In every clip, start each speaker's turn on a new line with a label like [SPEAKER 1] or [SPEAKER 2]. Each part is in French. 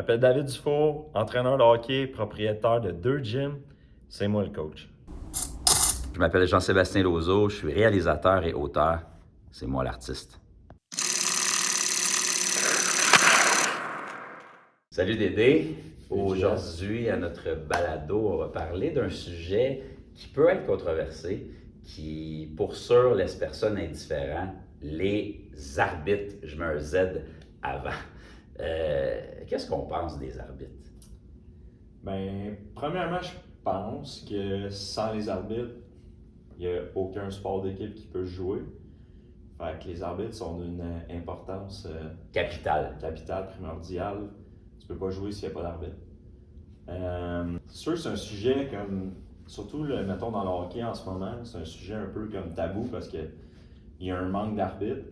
[SPEAKER 1] m'appelle David Dufour, entraîneur de hockey, propriétaire de 2 gyms. C'est moi le coach.
[SPEAKER 2] Je m'appelle Jean-Sébastien Lauzeau, je suis réalisateur et auteur. C'est moi l'artiste. Salut Dédé. Aujourd'hui, à notre balado, on va parler d'un sujet qui peut être controversé, qui, pour sûr, laisse personne indifférent, les arbitres. Je mets un Z avant. Qu'est-ce qu'on pense des arbitres?
[SPEAKER 1] Bien, premièrement, je pense que sans les arbitres, il n'y a aucun sport d'équipe qui peut jouer. Fait que les arbitres sont d'une importance
[SPEAKER 2] Capitale.
[SPEAKER 1] capitale, primordiale. Tu peux pas jouer s'il n'y a pas d'arbitre. C'est sûr que c'est un sujet comme, surtout mettons dans le hockey en ce moment, c'est un sujet un peu comme tabou parce qu'il y a un manque d'arbitres.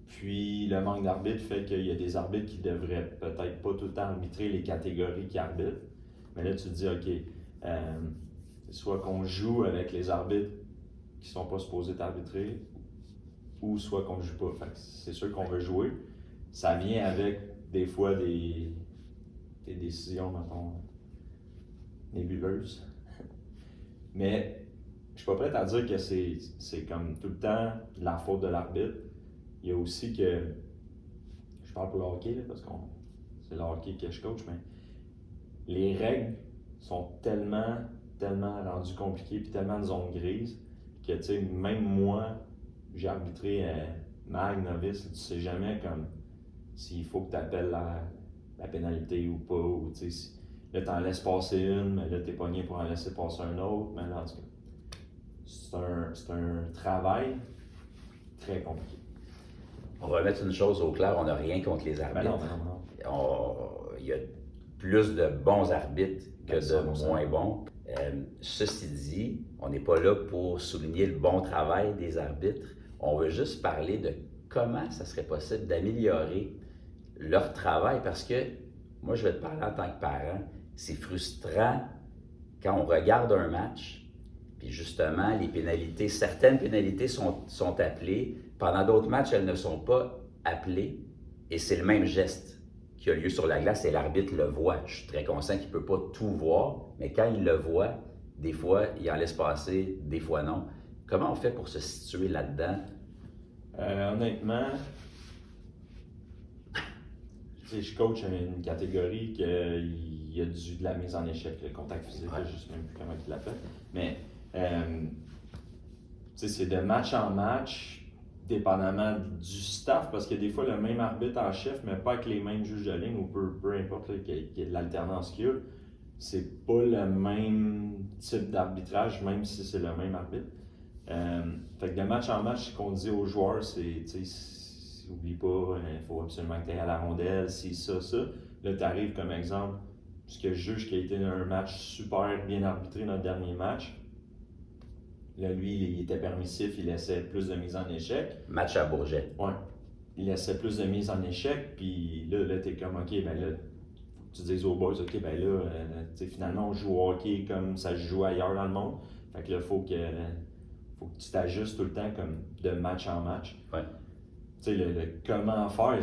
[SPEAKER 1] Puis le manque d'arbitres fait qu'il y a des arbitres qui devraient peut-être pas tout le temps arbitrer les catégories qui arbitrent. Mais là, tu te dis, OK, soit qu'on joue avec les arbitres qui sont pas supposés t'arbitrer, ou soit qu'on joue pas. Fait que c'est sûr qu'on veut jouer. Ça vient avec des fois des décisions, mettons, nébuleuses. Mais je suis pas prêt à dire que c'est comme tout le temps la faute de l'arbitre. Il y a aussi que, je parle pour le hockey, là, parce que c'est le hockey que je coach, mais les règles sont tellement rendues compliquées puis tellement de zones grises que, tu sais, même moi, j'ai arbitré mag, novice, tu sais jamais comme s'il faut que tu appelles la pénalité ou pas, ou tu sais, là t'en laisses passer une, mais là t'es pogné pour en laisser passer un autre, mais là, en tout cas, c'est un travail très compliqué.
[SPEAKER 2] On va mettre une chose au clair, on n'a rien contre les arbitres. Il y a plus de bons arbitres que de moins bons. Ceci dit, on n'est pas là pour souligner le bon travail des arbitres. On veut juste parler de comment ça serait possible d'améliorer leur travail parce que, moi je vais te parler en tant que parent, c'est frustrant quand on regarde un match, puis justement, les pénalités, certaines pénalités sont appelées. Pendant d'autres matchs, elles ne sont pas appelées. Et c'est le même geste qui a lieu sur la glace et l'arbitre le voit. Je suis très conscient qu'il ne peut pas tout voir, mais quand il le voit, des fois, il en laisse passer, des fois non. Comment on fait pour se situer là-dedans?
[SPEAKER 1] Honnêtement, je coach une catégorie qu'il y a de la mise en échec, le contact physique, je ne sais même plus comment il l'appelle. Mais c'est de match en match, dépendamment du staff, parce qu'il y a des fois le même arbitre en chef, mais pas avec les mêmes juges de ligne, ou peu importe qu'il y ait de l'alternance qu'il y a. C'est pas le même type d'arbitrage, même si c'est le même arbitre. Fait que de match en match, ce qu'on dit aux joueurs, c'est oublie pas, il faut absolument que tu ailles à la rondelle, ça. Là, tu arrives comme exemple, ce que je juge qui a été un match super bien arbitré, notre dernier match. Là, lui, il était permissif, il laissait plus de mise en échec.
[SPEAKER 2] Match à Bourget.
[SPEAKER 1] Ouais. Il laissait plus de mise en échec, puis là t'es comme, OK, ben là, tu dises aux boys, OK, ben là, finalement, on joue au hockey comme ça se joue ailleurs dans le monde. Fait que là, faut que tu t'ajustes tout le temps comme de match en match.
[SPEAKER 2] Ouais.
[SPEAKER 1] Tu sais, le comment faire,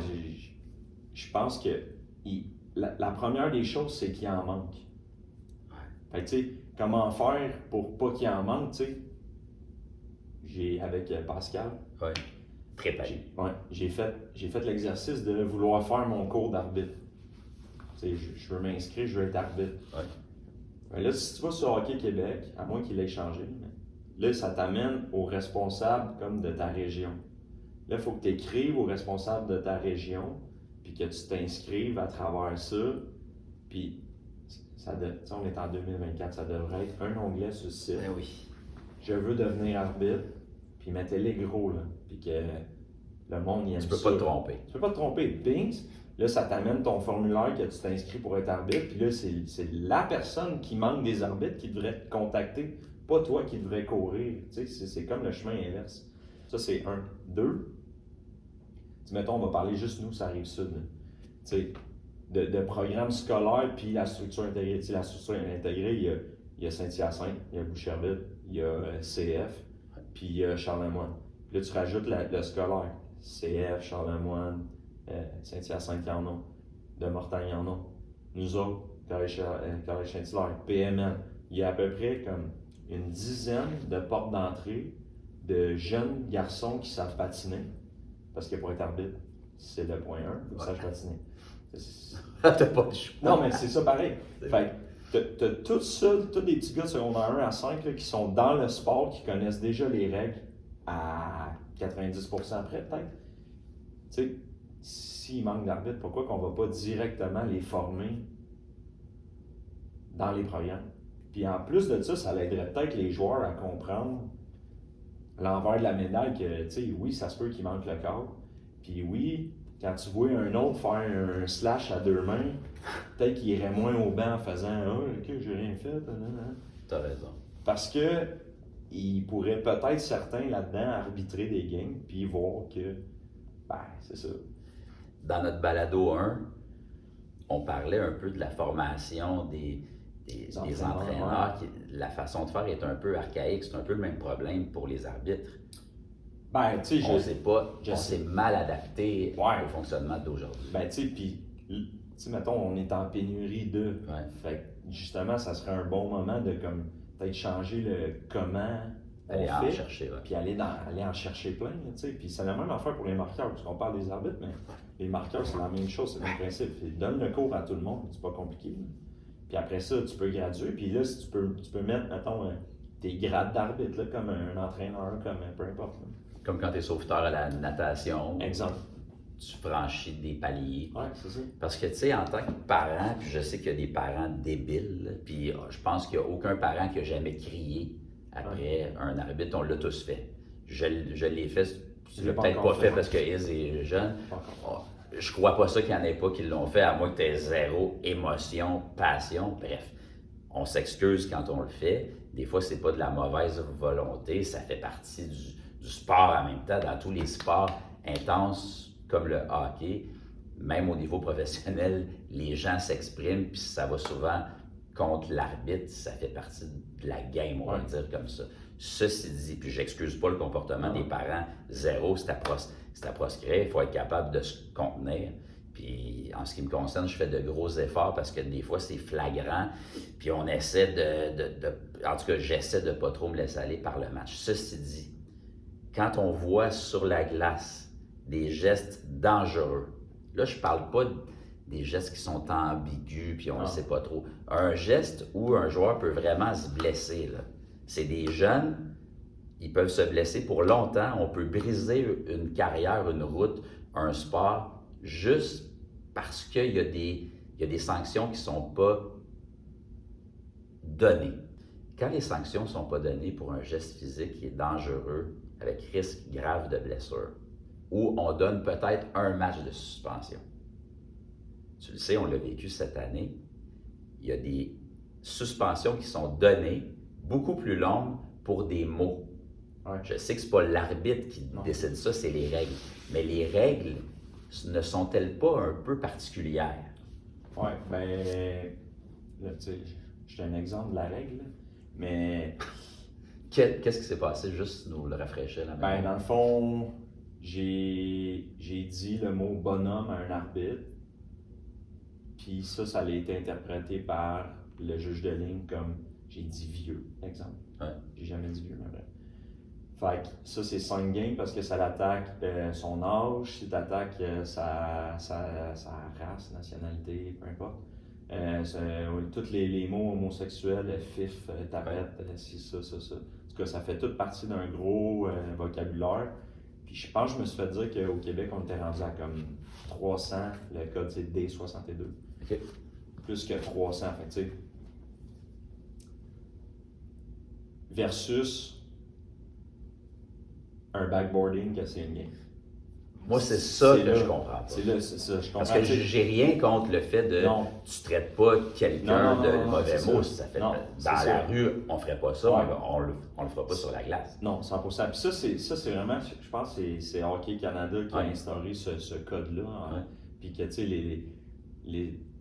[SPEAKER 1] je pense que la première des choses, c'est qu'il en manque.
[SPEAKER 2] Ouais.
[SPEAKER 1] Fait que tu sais, comment faire pour pas qu'il en manque, tu sais. Avec Pascal.
[SPEAKER 2] Ouais. Préparé.
[SPEAKER 1] J'ai fait l'exercice de vouloir faire mon cours d'arbitre. Je veux m'inscrire, je veux être arbitre.
[SPEAKER 2] Ouais.
[SPEAKER 1] Là, si tu vas sur Hockey Québec, à moins qu'il l'ait changé, là, ça t'amène au responsable comme de ta région. Là, il faut que tu écrives au responsable de ta région, puis que tu t'inscrives à travers ça. Puis, on est en 2024, ça devrait être un onglet sur le site.
[SPEAKER 2] Ben oui.
[SPEAKER 1] Je veux devenir arbitre, puis mettez-les gros, là, puis que le monde y aime ça.
[SPEAKER 2] Tu peux pas te tromper.
[SPEAKER 1] Tu peux pas te tromper. Bing! Là, ça t'amène ton formulaire que tu t'inscris pour être arbitre, puis là, c'est la personne qui manque des arbitres qui devrait te contacter, pas toi qui devrais courir. Tu sais, c'est comme le chemin inverse. Ça, c'est un. Deux, mettons, on va parler juste nous, ça arrive sud. Tu sais, de programmes scolaires, puis la structure intégrée. Tu sais, la structure intégrée, il y a Saint-Hyacinthe, il y a Boucherville, il y a CF, puis il y a Charlemagne. Puis là, tu rajoutes le scolaire. CF, Charlemagne, Saint-Hyacinthe, Carnon. de Mortagne-en-Eau. Nous autres, Collège-Saint-Hilaire, PML, il y a à peu près comme une dizaine de portes d'entrée de jeunes garçons qui savent patiner. Parce que pour être arbitre, c'est le point 1, ils savent patiner.
[SPEAKER 2] T'as pas le choix.
[SPEAKER 1] Non, mais c'est ça pareil. Fait que t'as tout ça, tous des petits gars de secondaire 1 à 5 là, qui sont dans le sport, qui connaissent déjà les règles à 90% près, peut-être. Tu sais, s'il manque d'arbitres, pourquoi qu'on va pas directement les former dans les programmes? Puis en plus de ça aiderait peut-être les joueurs à comprendre l'envers de la médaille que, tu sais, oui, ça se peut qu'il manque le corps. Puis oui, quand tu vois un autre faire un slash à 2 mains, peut-être qu'il irait moins au banc en faisant « Ah, ok, j'ai rien fait. »
[SPEAKER 2] T'as raison.
[SPEAKER 1] Parce que il pourrait peut-être certains là-dedans arbitrer des games puis voir que, ben, c'est ça.
[SPEAKER 2] Dans notre balado 1, on parlait un peu de la formation des entraîneurs. La façon de faire est un peu archaïque. C'est un peu le même problème pour les arbitres.
[SPEAKER 1] Ben, tu sais,
[SPEAKER 2] on s'est mal adapté au fonctionnement d'aujourd'hui.
[SPEAKER 1] Ben, tu sais, puis, tu sais, mettons, on est en pénurie de.
[SPEAKER 2] Ouais.
[SPEAKER 1] Fait que, justement, ça serait un bon moment de, comme, peut-être changer le comment
[SPEAKER 2] aller
[SPEAKER 1] on fait.
[SPEAKER 2] En chercher, ouais.
[SPEAKER 1] Puis aller en chercher plein, tu sais. Puis c'est la même affaire pour les marqueurs, parce qu'on parle des arbitres, mais les marqueurs, c'est la même chose, c'est le même principe. Ils donnent le cours à tout le monde, c'est pas compliqué. Là. Puis après ça, tu peux graduer. Puis là, si tu peux mettre, mettons, tes grades d'arbitre, là, comme un entraîneur, comme peu importe. Là.
[SPEAKER 2] Comme quand tu es sauveteur à la natation.
[SPEAKER 1] Exemple.
[SPEAKER 2] Tu franchis des paliers.
[SPEAKER 1] Oui, c'est ça.
[SPEAKER 2] Parce que, tu sais, en tant que parent, puis je sais qu'il y a des parents débiles, puis je pense qu'il n'y a aucun parent qui a jamais crié après un arbitre. On l'a tous fait. Je l'ai fait, je l'ai peut-être pas fait parce que Iz est jeune. Je crois pas ça qu'il n'y en ait pas qui l'ont fait, à moins que tu aies zéro émotion, passion, bref. On s'excuse quand on le fait. Des fois, c'est pas de la mauvaise volonté, ça fait partie du sport en même temps. Dans tous les sports intenses comme le hockey, même au niveau professionnel, les gens s'expriment, puis ça va souvent contre l'arbitre, ça fait partie de la game, on va le dire comme ça. Ceci dit, puis j'excuse pas le comportement des parents, zéro, c'est à proscrire, il faut être capable de se contenir. Puis en ce qui me concerne, je fais de gros efforts parce que des fois c'est flagrant, puis on essaie en tout cas, j'essaie de pas trop me laisser aller par le match. Ceci dit, quand on voit sur la glace des gestes dangereux, là je parle pas des gestes qui sont ambigus, puis on ne sait pas trop. Un geste où un joueur peut vraiment se blesser, là. C'est des jeunes, ils peuvent se blesser pour longtemps, on peut briser une carrière, une route, un sport, juste parce qu'il y a des sanctions qui ne sont pas données. Quand les sanctions ne sont pas données pour un geste physique qui est dangereux, avec risque grave de blessure, ou on donne peut-être un match de suspension. Tu le sais, on l'a vécu cette année. Il y a des suspensions qui sont données beaucoup plus longues pour des mots. Ouais. Je sais que ce n'est pas l'arbitre qui décide ça, c'est les règles. Mais les règles ne sont-elles pas un peu particulières?
[SPEAKER 1] Oui, bien, là, tu sais, je un exemple de la règle, mais...
[SPEAKER 2] Qu'est-ce qui s'est passé? Juste nous le rafraîchir la mémoire.
[SPEAKER 1] Bien, dans le fond, j'ai dit le mot bonhomme à un arbitre. Puis ça a été interprété par le juge de ligne comme j'ai dit vieux, exemple.
[SPEAKER 2] Ouais.
[SPEAKER 1] J'ai jamais dit vieux, mais bref. Fait que ça, c'est 5 games parce que ça l'attaque son âge, si t'attaques sa race, nationalité, peu importe. Tous les mots homosexuels, fif, tapette, si ça. En tout cas, ça fait toute partie d'un gros vocabulaire. Puis je pense que je me suis fait dire qu'au Québec, on était rendu à comme 300, le code c'est D62.
[SPEAKER 2] Okay.
[SPEAKER 1] Plus que 300, fait tu sais. Versus un backboarding que c'est une game.
[SPEAKER 2] Moi, c'est ça que je comprends pas.
[SPEAKER 1] C'est ça, je comprends.
[SPEAKER 2] Parce que j'ai rien contre le fait de tu traites pas quelqu'un de mauvais mots. Ça fait dans la rue, on ferait pas ça, mais on le fera pas sur la glace.
[SPEAKER 1] Non, 100%. Puis ça, c'est vraiment, je pense que c'est Hockey Canada qui a instauré ce code-là. Hein. Puis que, tu sais,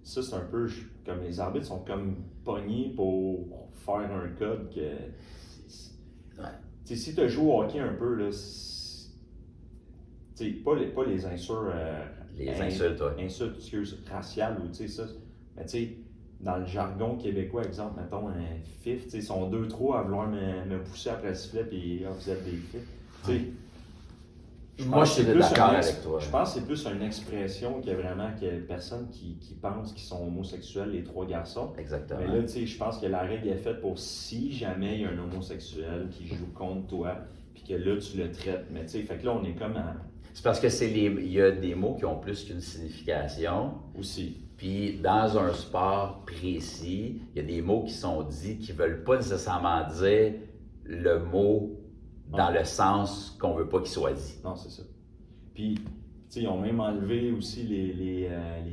[SPEAKER 1] ça, c'est un peu comme les arbitres sont comme pognés pour faire un code que... Tu sais, si tu joues au hockey un peu, là, pas les insultes. Insultes, raciales ou ça. Mais tu sais, dans le jargon québécois, exemple, mettons un fif, ils sont 2-3 à vouloir me pousser après le sifflet puis vous êtes des fifs.
[SPEAKER 2] Moi, je suis d'accord avec toi.
[SPEAKER 1] Je pense que c'est plus une expression qu'il y a vraiment personne qui pense qu'ils sont homosexuels, les 3 garçons.
[SPEAKER 2] Exactement.
[SPEAKER 1] Mais là, je pense que la règle est faite pour si jamais il y a un homosexuel qui joue contre toi, puis que là, tu le traites. Mais fait que là, on est comme à...
[SPEAKER 2] C'est parce que il y a des mots qui ont plus qu'une signification.
[SPEAKER 1] Aussi.
[SPEAKER 2] Puis dans un sport précis, il y a des mots qui sont dits qui ne veulent pas nécessairement dire le mot dans le sens qu'on veut pas qu'il soit dit.
[SPEAKER 1] Non, c'est ça. Puis, ils ont même enlevé aussi les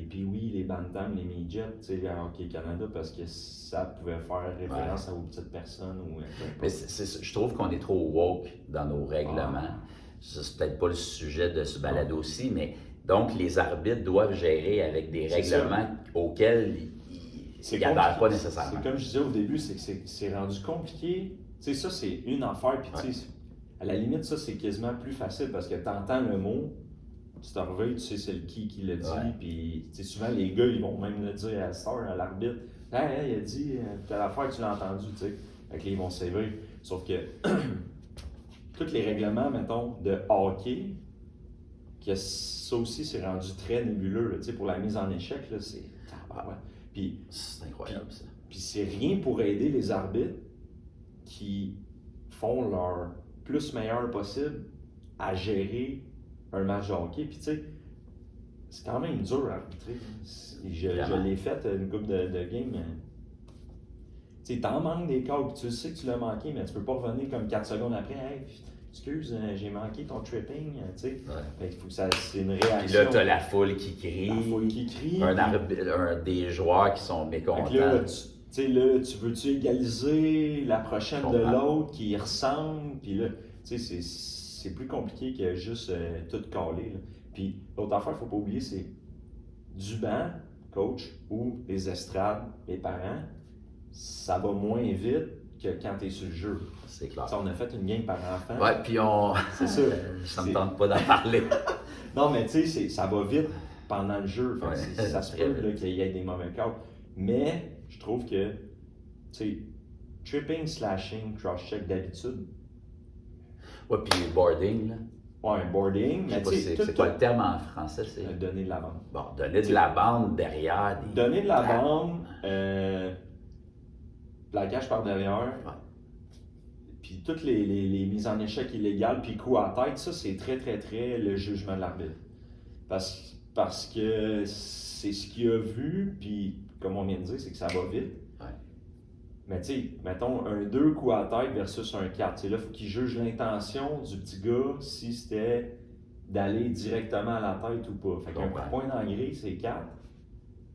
[SPEAKER 1] pee-wee, les bantams, les midgets, à Hockey Canada, parce que ça pouvait faire référence aux petites personnes.
[SPEAKER 2] Mais je trouve qu'on est trop woke dans nos règlements. C'est peut-être pas le sujet de ce balado-ci, mais donc les arbitres doivent gérer avec des règlements auxquels ils n'adhèrent pas nécessairement.
[SPEAKER 1] C'est comme je disais au début, c'est que c'est rendu compliqué. Ça, c'est une affaire, puis à la limite, ça, c'est quasiment plus facile parce que tu entends le mot, tu te réveilles, tu sais c'est le qui le dit, puis souvent les gars, ils vont même le dire à l'arbitre. Hey, il a dit, telle affaire, tu l'as entendu, tu sais. Fait que là, ils vont s'éveiller. Sauf que tous les règlements, mettons, de hockey, que ça aussi, c'est rendu très nébuleux. Là, pour la mise en échec, là, c'est... Puis,
[SPEAKER 2] c'est incroyable, ça.
[SPEAKER 1] Puis c'est rien pour aider les arbitres qui font leur plus meilleur possible à gérer un match de hockey. Puis tu sais, c'est quand même dur à arbitrer. Je l'ai fait une couple de games. Tu sais, t'en manques des calls, puis tu sais que tu l'as manqué, mais tu peux pas revenir comme 4 secondes après. Hey, excuse, j'ai manqué ton tripping, tu sais. Il faut que c'est une réaction.
[SPEAKER 2] Puis là, t'as la foule qui crie. Des joueurs qui sont mécontents.
[SPEAKER 1] Là, tu veux-tu égaliser la prochaine de l'autre qui ressemble, puis là, tu sais, c'est plus compliqué que juste tout caler. Là. Puis l'autre affaire, il ne faut pas oublier, c'est du banc, coach, ou les estrades, les parents, ça va moins vite que quand tu es sur le jeu.
[SPEAKER 2] C'est clair.
[SPEAKER 1] T'sais, on a fait une game par enfant.
[SPEAKER 2] Ouais, puis c'est ça. Ça me tente pas d'en parler.
[SPEAKER 1] Non, mais tu sais, ça va vite pendant le jeu. Ça se peut qu'il y ait des mauvais calls. Mais je trouve que, tu sais, tripping, slashing, cross-check d'habitude.
[SPEAKER 2] Ouais, puis boarding, là.
[SPEAKER 1] Ouais, boarding. Mais
[SPEAKER 2] c'est quoi le terme en français? C'est
[SPEAKER 1] donner de la bande.
[SPEAKER 2] Bon, donner de la bande derrière.
[SPEAKER 1] Donner de la bande, plaquage par derrière.
[SPEAKER 2] Ouais.
[SPEAKER 1] Puis toutes les mises en échec illégales, puis coup à tête, ça, c'est très, très, très le jugement de l'arbitre. Parce que c'est ce qu'il a vu, puis comme on vient de dire, c'est que ça va vite.
[SPEAKER 2] Ouais.
[SPEAKER 1] Mais tu sais, mettons un 2 coups à tête versus un 4. Là, il faut qu'il juge l'intention du petit gars si c'était d'aller directement à la tête ou pas. Fait qu'un coup de poing dans le gris, c'est 4.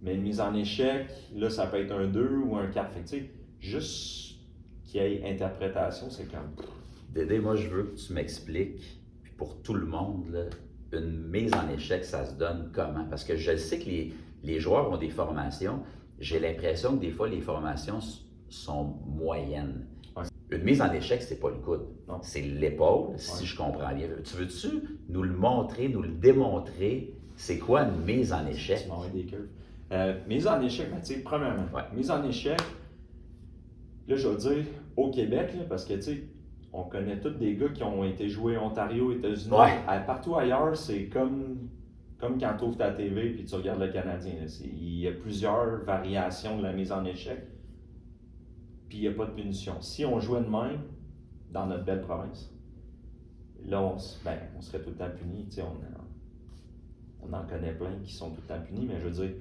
[SPEAKER 1] Mais une mise en échec, là, ça peut être un 2 ou un 4. Fait que tu sais, juste qu'il y ait interprétation, c'est comme...
[SPEAKER 2] Dédé, moi, je veux que tu m'expliques, puis pour tout le monde, là, une mise en échec, ça se donne comment? Parce que je sais que les joueurs ont des formations. J'ai l'impression que des fois, les formations sont moyennes.
[SPEAKER 1] Ouais.
[SPEAKER 2] Une mise en échec, c'est pas le coude.
[SPEAKER 1] Non.
[SPEAKER 2] C'est l'épaule, si je comprends bien. Tu veux-tu nous le montrer, nous le démontrer? C'est quoi une mise en échec?
[SPEAKER 1] Tu m'envoies des curves. Mise en échec, tu sais, premièrement, mise en échec, là, je vais dire au Québec, là, parce que, tu sais, on connaît tous des gars qui ont été joués Ontario, États-Unis. Partout ailleurs, c'est comme quand tu ouvres ta TV et tu regardes le Canadien. Il y a plusieurs variations de la mise en échec, puis il n'y a pas de punition. Si on jouait de même dans notre belle province, là, on serait tout le temps puni. On en connaît plein qui sont tout le temps punis, mais je veux dire,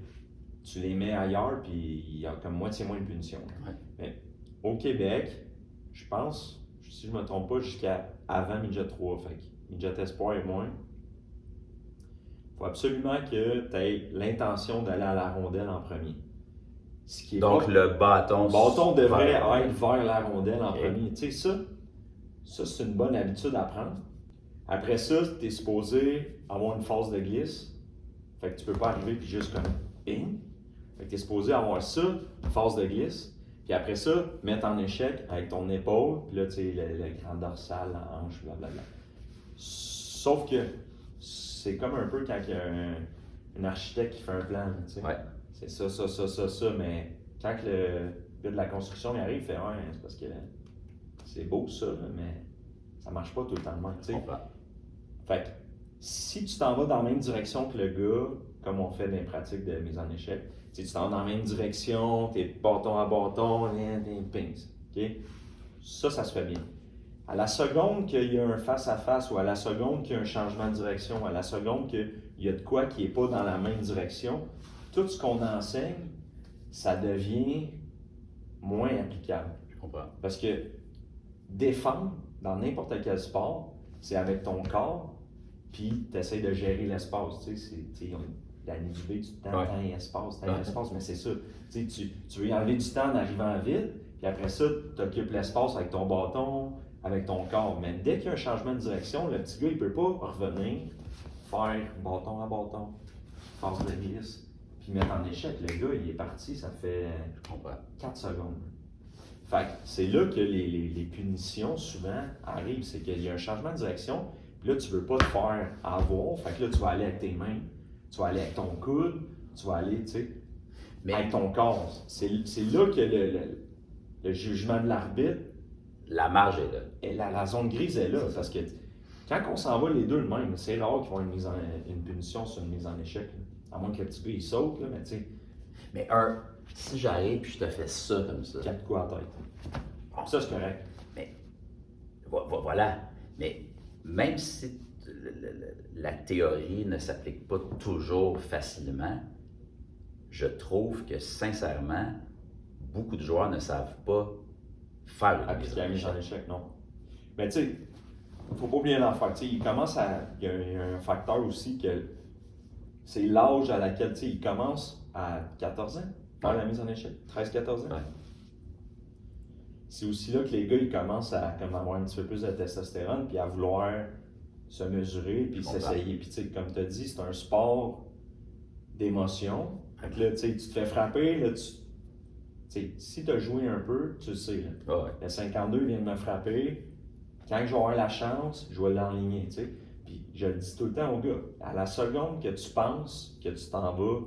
[SPEAKER 1] tu les mets ailleurs, puis il y a comme moitié moins de punition.
[SPEAKER 2] Ouais.
[SPEAKER 1] Mais au Québec, je pense, si je ne me trompe pas, jusqu'à avant Midget 3, fait que Midget Espoir et moins. Il faut absolument que tu aies l'intention d'aller à la rondelle en premier.
[SPEAKER 2] Donc le bâton
[SPEAKER 1] devrait être vers la rondelle en premier. Tu sais, ça c'est une bonne habitude à prendre. Après ça, tu es supposé avoir une phase de glisse. Fait que tu peux pas arriver puis juste comme bing. Fait que tu es supposé avoir ça, une phase de glisse. Puis après ça, mettre en échec avec ton épaule, puis là, tu sais, le grand dorsal, la hanche, blablabla. Sauf que c'est comme un peu quand il y a un architecte qui fait un plan, tu sais.
[SPEAKER 2] Ouais.
[SPEAKER 1] C'est ça, mais quand le gars de la construction il arrive, il fait ouais, c'est parce que c'est beau ça, là, mais ça marche pas tout le temps de même, tu sais. Fait que si tu t'en vas dans la même direction que le gars, comme on fait dans les pratiques de mise en échec, tu t'en vas dans la même direction, t'es bâton à bâton, t'es pings, ok? Ça se fait bien. À la seconde qu'il y a un face-à-face ou à la seconde qu'il y a un changement de direction, à la seconde qu'il y a de quoi qui n'est pas dans la même direction, tout ce qu'on enseigne, ça devient moins applicable.
[SPEAKER 2] Je comprends.
[SPEAKER 1] Parce que défendre dans n'importe quel sport, c'est avec ton corps, puis tu essaies de gérer l'espace. Tu sais, la nuit du B, tu temps, espace, mais c'est ça. Tu veux y enlever du temps en arrivant vite, puis après ça, tu occupes l'espace avec ton bâton, avec ton corps. Mais dès qu'il y a un changement de direction, le petit gars, il ne peut pas revenir, faire bâton à bâton, passe de glisse, puis mettre en échec. Le gars, il est parti, ça fait 4 secondes. Fait que c'est là que les punitions, souvent, arrivent. C'est qu'il y a un changement de direction, puis là, tu ne veux pas te faire avoir. Fait que là, tu vas aller avec tes mains, tu vas aller avec ton coude, tu vas aller, tu sais, avec ton corps. C'est là que le jugement de l'arbitre,
[SPEAKER 2] la marge est là.
[SPEAKER 1] Et la zone grise est là, parce que quand on s'en va les deux de même, c'est rare qu'ils vont une punition sur une mise en échec. Là. À moins que le petit gars il saute, là, mais tu sais.
[SPEAKER 2] Mais si j'arrive et je te fais ça comme ça.
[SPEAKER 1] 4 coups à la tête. Ça, c'est correct.
[SPEAKER 2] Mais voilà. Mais même si la théorie ne s'applique pas toujours facilement, je trouve que sincèrement, beaucoup de joueurs ne savent pas faire
[SPEAKER 1] une mise en échec, non. Mais tu sais, il ne faut pas oublier l'enfant. Il commence il y a un facteur aussi que c'est l'âge à laquelle il commence à 14 ans faire la mise en échec. 13-14 ans.
[SPEAKER 2] Ouais.
[SPEAKER 1] C'est aussi là que les gars ils commencent à avoir un petit peu plus de testostérone puis à vouloir se mesurer puis s'essayer. Puis comme tu as dit, c'est un sport d'émotion. Fait que là, tu te fais frapper, là, si tu as joué un peu, tu le sais. Là. Le 52 vient de me frapper. Quand je vais avoir la chance, je vais l'enligner. Puis je le dis tout le temps aux gars, à la seconde que tu penses que tu t'en vas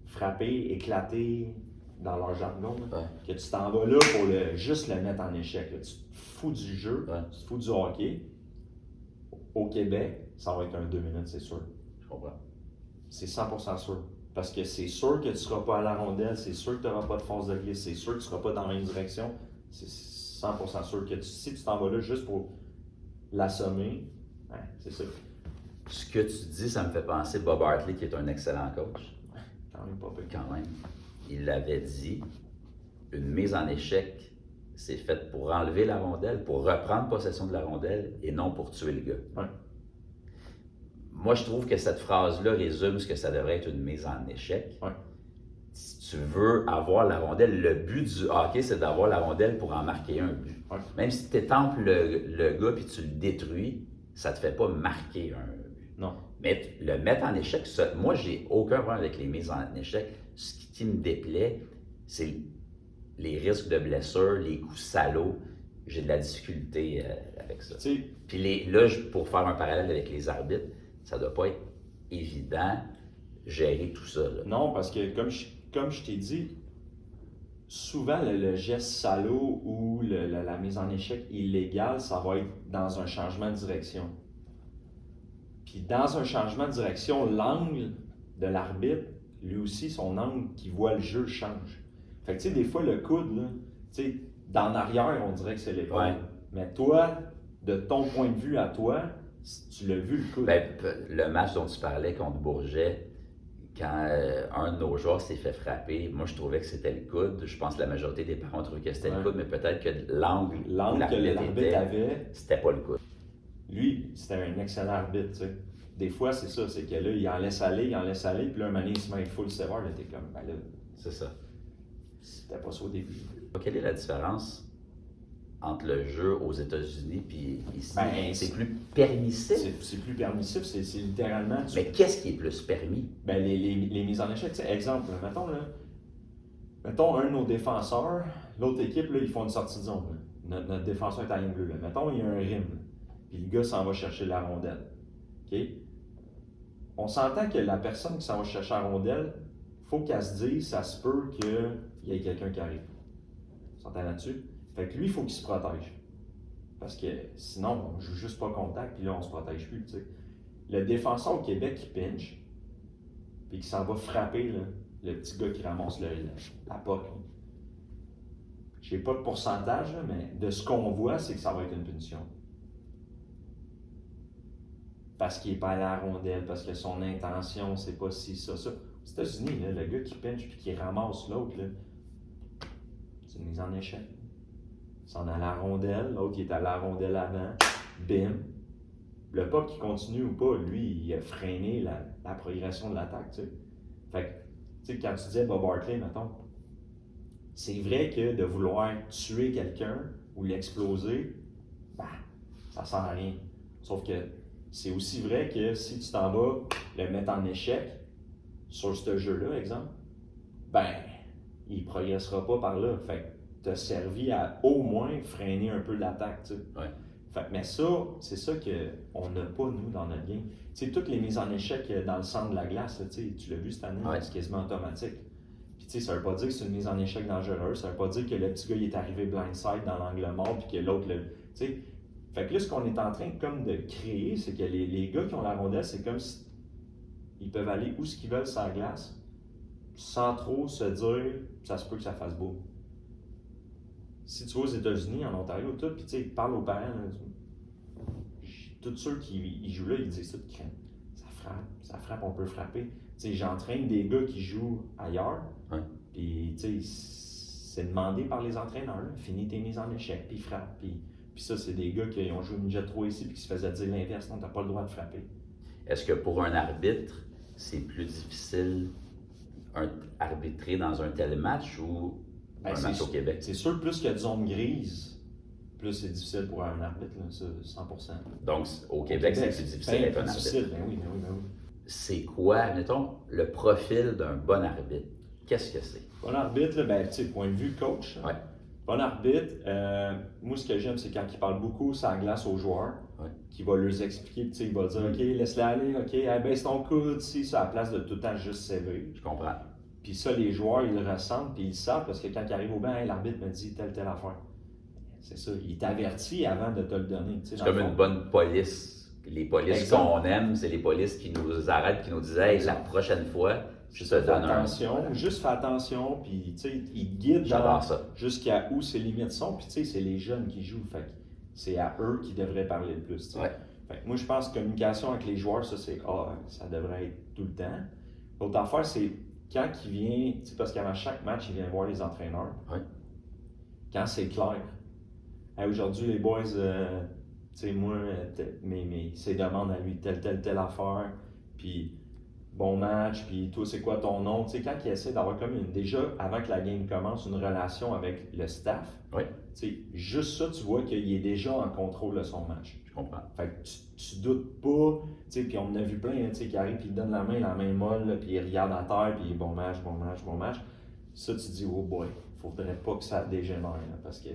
[SPEAKER 1] frapper, éclater dans leur jargon, que tu t'en vas là pour juste le mettre en échec. Là. Tu te fous du jeu, tu te fous du hockey. Au Québec, ça va être un 2 minutes, c'est sûr.
[SPEAKER 2] Je comprends.
[SPEAKER 1] C'est 100% sûr. Parce que c'est sûr que tu ne seras pas à la rondelle, c'est sûr que tu n'auras pas de force de glisse, c'est sûr que tu ne seras pas dans la même direction. C'est 100% sûr que si tu t'en vas là juste pour l'assommer, c'est ça.
[SPEAKER 2] Ce que tu dis, ça me fait penser Bob Hartley, qui est un excellent coach.
[SPEAKER 1] Quand même pas pire.
[SPEAKER 2] Quand même. Il l'avait dit, une mise en échec, c'est fait pour enlever la rondelle, pour reprendre possession de la rondelle et non pour tuer le gars.
[SPEAKER 1] Ouais.
[SPEAKER 2] Moi, je trouve que cette phrase-là résume ce que ça devrait être une mise en échec.
[SPEAKER 1] Ouais.
[SPEAKER 2] Si tu veux avoir la rondelle, le but du hockey, c'est d'avoir la rondelle pour en marquer un but.
[SPEAKER 1] Ouais.
[SPEAKER 2] Même si tu étampes le gars et tu le détruis, ça ne te fait pas marquer un but.
[SPEAKER 1] Non.
[SPEAKER 2] Mais le mettre en échec, moi, j'ai aucun problème avec les mises en échec. Ce qui me déplaît, c'est les risques de blessure, les coups salauds. J'ai de la difficulté avec ça. Puis là, pour faire un parallèle avec les arbitres, ça ne doit pas être évident gérer tout ça. Là.
[SPEAKER 1] Non, parce que comme je t'ai dit, souvent le geste salaud ou la mise en échec illégale, ça va être dans un changement de direction. Puis dans un changement de direction, l'angle de l'arbitre, lui aussi, son angle qui voit le jeu change. Fait que tu sais, des fois, le coude, là, tu sais, d'en arrière, on dirait que c'est l'épaule.
[SPEAKER 2] Ouais.
[SPEAKER 1] Mais toi, de ton point de vue à toi, tu l'as vu le coude.
[SPEAKER 2] Ben, le match dont tu parlais contre Bourget, quand un de nos joueurs s'est fait frapper, moi je trouvais que c'était le coude. Je pense que la majorité des parents trouvaient que c'était le coude, mais peut-être que l'angle
[SPEAKER 1] que l'arbitre avait,
[SPEAKER 2] c'était pas le coude.
[SPEAKER 1] Lui, c'était un excellent arbitre, tu sais. Des fois, c'est ça, c'est que là, il en laisse aller, puis là, un moment, il se met full sévère, là, t'es comme, ben là,
[SPEAKER 2] c'est ça.
[SPEAKER 1] C'était pas ça au début.
[SPEAKER 2] Quelle est la différence entre le jeu aux États-Unis puis ici?
[SPEAKER 1] Ben,
[SPEAKER 2] c'est plus permissif?
[SPEAKER 1] C'est plus permissif, c'est littéralement...
[SPEAKER 2] Mais qu'est-ce qui est plus permis?
[SPEAKER 1] Ben, les mises en échec, exemple, mettons un de nos défenseurs, l'autre équipe, là, ils font une sortie de zone. Notre défenseur est à ligne bleue. Mettons, il y a un rim, puis le gars s'en va chercher la rondelle. OK? on s'entend que la personne qui s'en va chercher la rondelle, il faut qu'elle se dise, ça se peut qu'il y ait quelqu'un qui arrive. On s'entend là-dessus? Fait que lui, il faut qu'il se protège. Parce que sinon, on joue juste pas contact, puis là, on se protège plus, tu sais. Le défenseur au Québec qui pinche, puis qui s'en va frapper, là, le petit gars qui ramasse la POC. Je n'ai pas de pourcentage, là, mais de ce qu'on voit, c'est que ça va être une punition. Parce qu'il n'est pas à la rondelle, parce que son intention, c'est pas ci, ça. Aux États-Unis, là, le gars qui pinche puis qui ramasse l'autre, là, c'est une mise en échec. Il s'en a à la rondelle, l'autre il est à la rondelle avant, bim. Le pas qui continue ou pas, lui, il a freiné la progression de l'attaque, tu sais. Fait que, tu sais, quand tu disais Bob Hartley, mettons, c'est vrai que de vouloir tuer quelqu'un ou l'exploser, ben, ça sert à rien. Sauf que c'est aussi vrai que si tu t'en vas le mettre en échec sur ce jeu-là, exemple, ben, il ne progressera pas par là. Fait que tu as servi à au moins freiner un peu l'attaque, tu sais.
[SPEAKER 2] Ouais.
[SPEAKER 1] Fait, mais ça, c'est ça qu'on n'a pas, nous, dans notre game. Tu sais, toutes les mises en échec dans le centre de la glace, là, tu l'as vu cette année,
[SPEAKER 2] Ouais.
[SPEAKER 1] c'est quasiment automatique. Puis tu sais, ça veut pas dire que c'est une mise en échec dangereuse, ça veut pas dire que le petit gars il est arrivé blindside dans l'angle mort, puis que l'autre, tu sais. Fait que là, ce qu'on est en train comme de créer, c'est que les gars qui ont la rondelle, c'est comme si ils peuvent aller où ce qu'ils veulent sur la glace, sans trop se dire, ça se peut que ça fasse beau. Si tu vas aux États-Unis, en Ontario, tout, puis tu sais, parle aux parents, là, tous ceux qui jouent là, ils disent ça de crainte. Ça frappe, on peut frapper. Tu sais, j'entraîne des gars qui jouent ailleurs, puis tu sais, c'est demandé par les entraîneurs, là, finis tes mises en échec, puis frappe, puis ça, c'est des gars qui ont joué une Jet 3 ici, puis qui se faisaient dire l'inverse, non, t'as pas le droit de frapper.
[SPEAKER 2] Est-ce que pour un arbitre, c'est plus difficile arbitrer dans un tel match ou un match au Québec?
[SPEAKER 1] C'est sûr, plus qu'il y a de zones grises, plus c'est difficile pour un arbitre, là, ça, 100%.
[SPEAKER 2] Donc, au Québec, c'est plus difficile d'être un arbitre.
[SPEAKER 1] Ben oui.
[SPEAKER 2] C'est quoi, mettons, le profil d'un bon arbitre? Qu'est-ce que c'est?
[SPEAKER 1] Bon arbitre, là, ben, tu sais, point de vue coach.
[SPEAKER 2] Ouais.
[SPEAKER 1] Bon arbitre, moi, ce que j'aime, c'est quand il parle beaucoup ça glace aux joueurs, qui va leur expliquer, tu sais, il va dire, OK, laisse-la aller, OK, baisse ton coude, si, ça, à la place de tout le temps juste sévère.
[SPEAKER 2] Je comprends.
[SPEAKER 1] Puis ça, les joueurs, ils le ressentent, puis ils le savent, parce que quand ils arrivent au banc, hey, l'arbitre me dit telle affaire. C'est ça, il t'avertit avant de te le donner.
[SPEAKER 2] C'est comme une bonne police. Les polices qu'on aime, c'est les polices qui nous arrêtent, qui nous disent, hey, la prochaine fois, je te donne
[SPEAKER 1] attention, juste fais attention, puis tu sais, ils guident jusqu'à où ses limites sont, puis tu sais, c'est les jeunes qui jouent, fait que c'est à eux qui devraient parler le plus.
[SPEAKER 2] Ouais.
[SPEAKER 1] Fait que moi, je pense que communication avec les joueurs, ça devrait être tout le temps. L'autre affaire, c'est quand il vient, tu sais, parce qu'avant chaque match, il vient voir les entraîneurs.
[SPEAKER 2] Ouais.
[SPEAKER 1] Quand c'est clair. Hey, aujourd'hui, les boys, tu sais, moi, c'est demande à lui telle affaire, puis bon match, puis toi, c'est quoi ton nom? Tu sais, quand il essaie d'avoir comme déjà, avant que la game commence, une relation avec le staff, tu sais, juste ça, tu vois qu'il est déjà en contrôle de son match.
[SPEAKER 2] Je comprends.
[SPEAKER 1] Fait que tu doutes pas, tu sais, puis on en a vu plein, tu sais, qui arrivent, puis il donne la main molle, là, puis il regarde à terre, puis bon match. Ça, tu dis, oh boy, faudrait pas que ça dégénère, là, parce que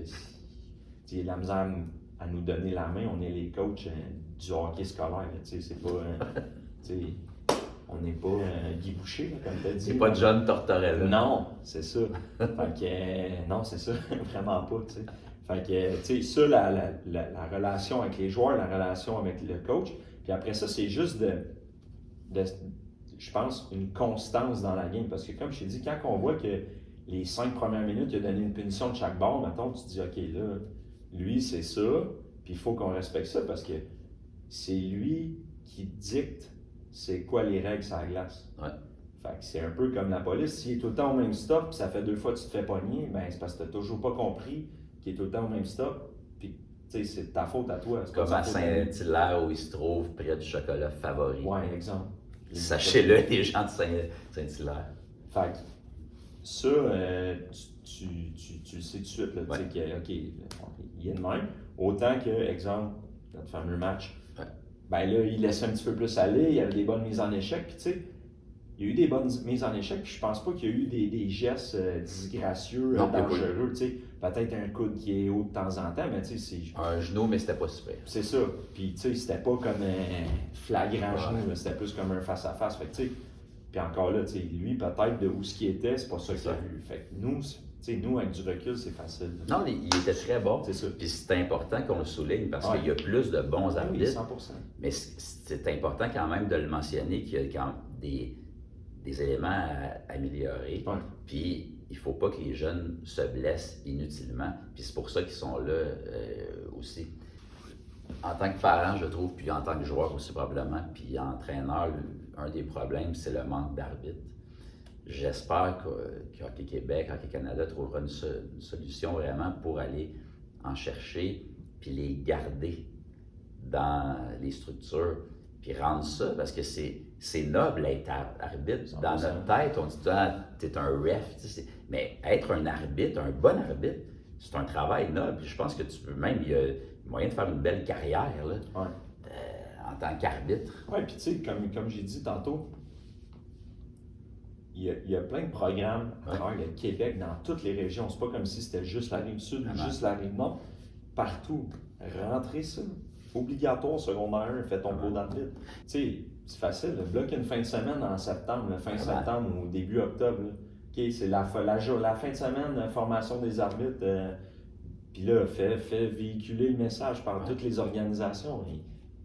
[SPEAKER 1] il y a de la misère à nous donner la main, on est les coachs du hockey scolaire, tu sais, c'est pas, tu sais, on n'est pas Guy Boucher, là, comme tu as dit.
[SPEAKER 2] C'est pas John Tortorella.
[SPEAKER 1] Non, c'est ça. Fait que, non, c'est ça, vraiment pas, tu sais. Fait que, tu sais, ça, la relation avec les joueurs, la relation avec le coach, puis après ça, c'est juste je pense, une constance dans la game, parce que comme je t'ai dit, quand on voit que les 5 premières minutes, il a donné une punition de chaque bord, mettons, tu te dis, OK, là, lui, c'est ça, puis il faut qu'on respecte ça, parce que c'est lui qui dicte c'est quoi les règles sur la glace.
[SPEAKER 2] Ouais.
[SPEAKER 1] Fait que c'est un peu comme la police. S'il est tout le temps au même stop, puis ça fait 2 fois que tu te fais pogner, ben c'est parce que tu n'as toujours pas compris qu'il est tout le temps au même stop. Puis, tu sais, c'est ta faute à toi.
[SPEAKER 2] Comme à Saint-Hilaire où il se trouve près du chocolat favori.
[SPEAKER 1] Ouais, exemple.
[SPEAKER 2] Sachez-le, les gens de Saint-Hilaire.
[SPEAKER 1] Fait que ça, tu le sais tout de suite, là, tu sais que, OK, il est de même. Autant que, exemple, notre fameux match, ben là, il laissait un petit peu plus aller, il y avait des bonnes mises en échec, puis tu sais, il y a eu des bonnes mises en échec, puis je pense pas qu'il y a eu des gestes disgracieux,
[SPEAKER 2] Non,
[SPEAKER 1] dangereux, tu sais. Peut-être un coude qui est haut de temps en temps, mais tu sais, c'est...
[SPEAKER 2] Un genou, mais c'était pas super.
[SPEAKER 1] C'est ça. Puis, tu sais, c'était pas comme un flagrant genou, c'était plus comme un face-à-face. Fait que, tu sais, puis encore là, tu sais, lui, peut-être de où ce qu'il était, c'est pas ça qu'il a vu. Fait que nous, tu sais, nous, avec du recul, c'est facile.
[SPEAKER 2] Non, il était très bon.
[SPEAKER 1] C'est ça.
[SPEAKER 2] Puis c'est important qu'on le souligne parce
[SPEAKER 1] Ouais.
[SPEAKER 2] qu'il y a plus de bons
[SPEAKER 1] Oui,
[SPEAKER 2] arbitres.
[SPEAKER 1] 100%.
[SPEAKER 2] Mais c'est important quand même de le mentionner qu'il y a quand des éléments à améliorer.
[SPEAKER 1] Ouais.
[SPEAKER 2] Puis il ne faut pas que les jeunes se blessent inutilement. Puis c'est pour ça qu'ils sont là aussi. En tant que parent, je trouve, puis en tant que joueur aussi probablement, puis entraîneur, un des problèmes, c'est le manque d'arbitres. J'espère que Hockey Québec, Hockey Canada trouvera une solution vraiment pour aller en chercher puis les garder dans les structures puis rendre ça, parce que c'est noble d'être arbitre. Dans notre tête, on dit « t'es un ref », mais être un arbitre, un bon arbitre, c'est un travail noble. Puis je pense que tu peux même, il y a moyen de faire une belle carrière là, en tant qu'arbitre.
[SPEAKER 1] Oui, puis tu sais, comme j'ai dit tantôt, il y a plein de programmes à travers le Québec, dans toutes les régions. C'est pas comme si c'était juste la Rive-Sud ou juste la Rive-Nord. Partout. Rentrez ça. Obligatoire, secondaire 1, fais ton cours d'arbitre. Tu sais, c'est facile. Bloque une fin de semaine en septembre, fin septembre ou début octobre. Là. OK, c'est la fin de semaine, formation des arbitres. Puis là, fais véhiculer le message par toutes les organisations. Et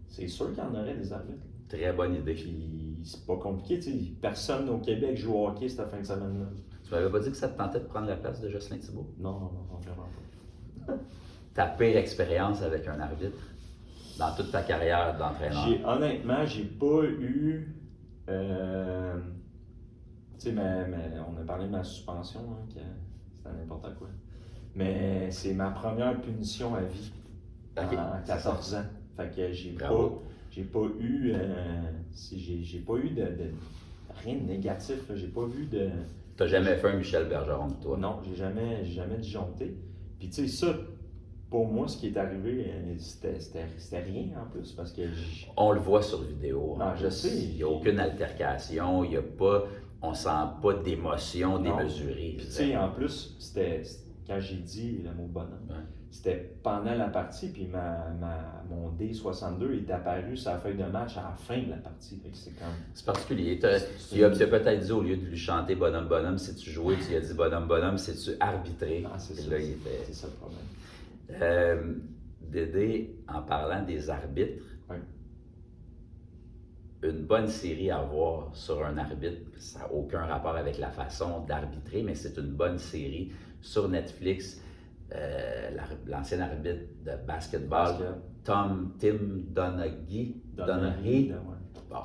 [SPEAKER 1] c'est sûr qu'il y en aurait des arbitres.
[SPEAKER 2] Très bonne idée.
[SPEAKER 1] Puis c'est pas compliqué, tu sais. Personne au Québec joue au hockey cette fin de semaine-là.
[SPEAKER 2] Tu m'avais pas dit que ça te tentait de prendre la place de Jocelyn Thibault?
[SPEAKER 1] Non, vraiment pas.
[SPEAKER 2] Ta pire expérience avec un arbitre dans toute ta carrière d'entraîneur?
[SPEAKER 1] Honnêtement, j'ai pas eu. Tu sais, on a parlé de ma suspension, hein, que c'était n'importe quoi. Mais c'est ma première punition à vie à 14 ans. Fait que j'ai pas eu. J'ai pas eu de rien de négatif. J'ai pas vu de.
[SPEAKER 2] T'as jamais fait un Michel Bergeron de toi?
[SPEAKER 1] Non, j'ai jamais disjoncté. Puis tu sais, ça, pour moi, ce qui est arrivé, c'était rien en plus, parce que...
[SPEAKER 2] On le voit sur vidéo.
[SPEAKER 1] Non, je sais.
[SPEAKER 2] Il n'y a aucune altercation, il y a pas... On sent pas d'émotion démesurée.
[SPEAKER 1] Puis tu sais, en plus, c'était... Quand j'ai dit le mot bonhomme, c'était pendant la partie, puis mon D62 est apparu sur la feuille de match à la fin de la partie.
[SPEAKER 2] C'est particulier. Tu as peut-être dit, au lieu de lui chanter bonhomme, bonhomme, si tu jouais, tu lui as dit bonhomme, bonhomme, si tu arbitré.
[SPEAKER 1] Ah, c'est ça,
[SPEAKER 2] là,
[SPEAKER 1] c'est ça le problème.
[SPEAKER 2] Dédé, en parlant des arbitres, une bonne série à voir sur un arbitre, ça n'a aucun rapport avec la façon d'arbitrer, mais c'est une bonne série sur Netflix. L'ancien arbitre de basketball, Tim Donaghy. Bon.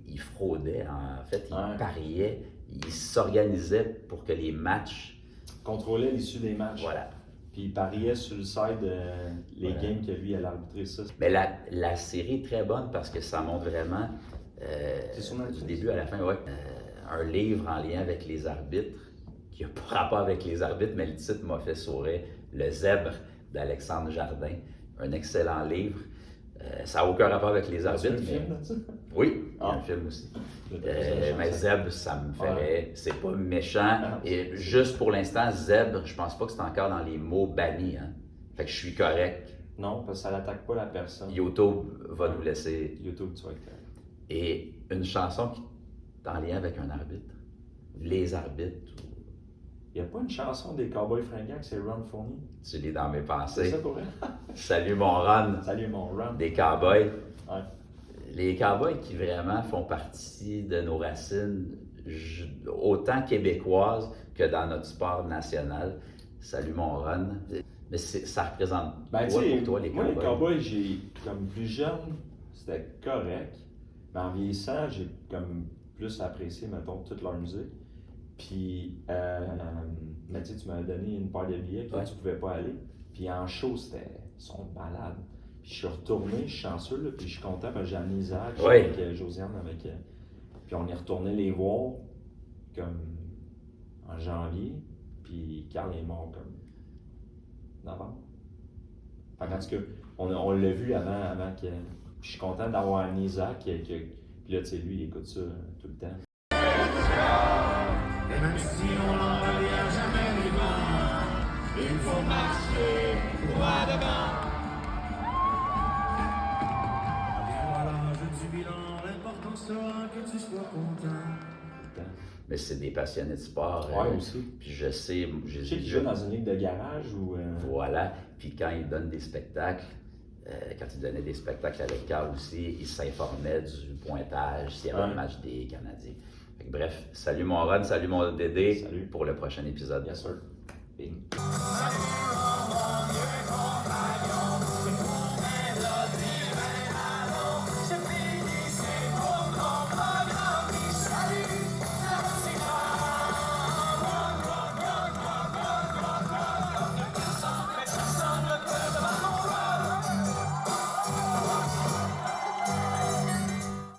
[SPEAKER 2] Il fraudait, en fait, il pariait, il s'organisait pour que les matchs...
[SPEAKER 1] Contrôlait l'issue des matchs.
[SPEAKER 2] Voilà.
[SPEAKER 1] Puis il pariait sur le side les games que lui allait arbitrer ça.
[SPEAKER 2] Mais la série est très bonne parce que ça montre vraiment, du début à la fin, un livre en lien avec les arbitres, qui n'a pas rapport avec les arbitres, mais le titre m'a fait sourire, Le Zèbre d'Alexandre Jardin. Un excellent livre. Ça n'a aucun rapport avec les arbitres.
[SPEAKER 1] C'est un film, là,
[SPEAKER 2] Oui, il y a un film aussi. Mais Zèbre, ça me ferait. C'est pas méchant. Et juste pour l'instant, Zèbre, je pense pas que c'est encore dans les mots bannis. Hein. Fait que je suis correct.
[SPEAKER 1] Non, parce que ça n'attaque pas la personne.
[SPEAKER 2] YouTube va nous laisser.
[SPEAKER 1] YouTube, tu vas être correct.
[SPEAKER 2] Et une chanson qui est en lien avec un arbitre. Les arbitres.
[SPEAKER 1] Il n'y a pas une chanson des Cowboys fringants que c'est Ron Fournier?
[SPEAKER 2] Tu l'es dans mes pensées.
[SPEAKER 1] C'est ça pour vrai?
[SPEAKER 2] Salut mon Ron.
[SPEAKER 1] Salut mon Ron.
[SPEAKER 2] Des Cowboys.
[SPEAKER 1] Ouais.
[SPEAKER 2] Les Cowboys qui vraiment font partie de nos racines, autant québécoises que dans notre sport national. Salut mon Ron. Mais ça représente quoi pour toi, les Cowboys?
[SPEAKER 1] Moi, les Cowboys, comme plus jeune, c'était correct. Mais en vieillissant, j'ai comme plus apprécié, mettons, toute leur musique. Puis, mais tu m'avais donné une paire de billets que tu pouvais pas aller. Puis en show, ils sont malades. Puis je suis retourné, je suis chanceux, là, puis je suis content parce que j'ai amené Isaac, avec Josiane, puis on est retourné les voir comme en janvier. Puis Carl est mort comme novembre. En tout cas, on l'a vu avant que. Je suis content d'avoir amené Isaac, puis Puis là, tu sais, lui, il écoute ça tout le temps.
[SPEAKER 3] Et même si on n'en revient jamais vivant, il faut marcher droit devant. Viendra l'âge du bilan, l'important sera que tu sois content.
[SPEAKER 2] Mais c'est des passionnés de sport.
[SPEAKER 1] Ouais, aussi.
[SPEAKER 2] Puis je sais.
[SPEAKER 1] Je sais qu'il joue dans une ligue de garage ou.
[SPEAKER 2] Voilà. Puis quand il donne des spectacles, quand il donnait des spectacles avec Carl aussi, il s'informait du pointage, s'il y avait un match des Canadiens. Fait que, bref, salut mon Ron, salut mon Dédé.
[SPEAKER 1] Salut.
[SPEAKER 2] Pour le prochain épisode.
[SPEAKER 1] Yes, sir. Bing.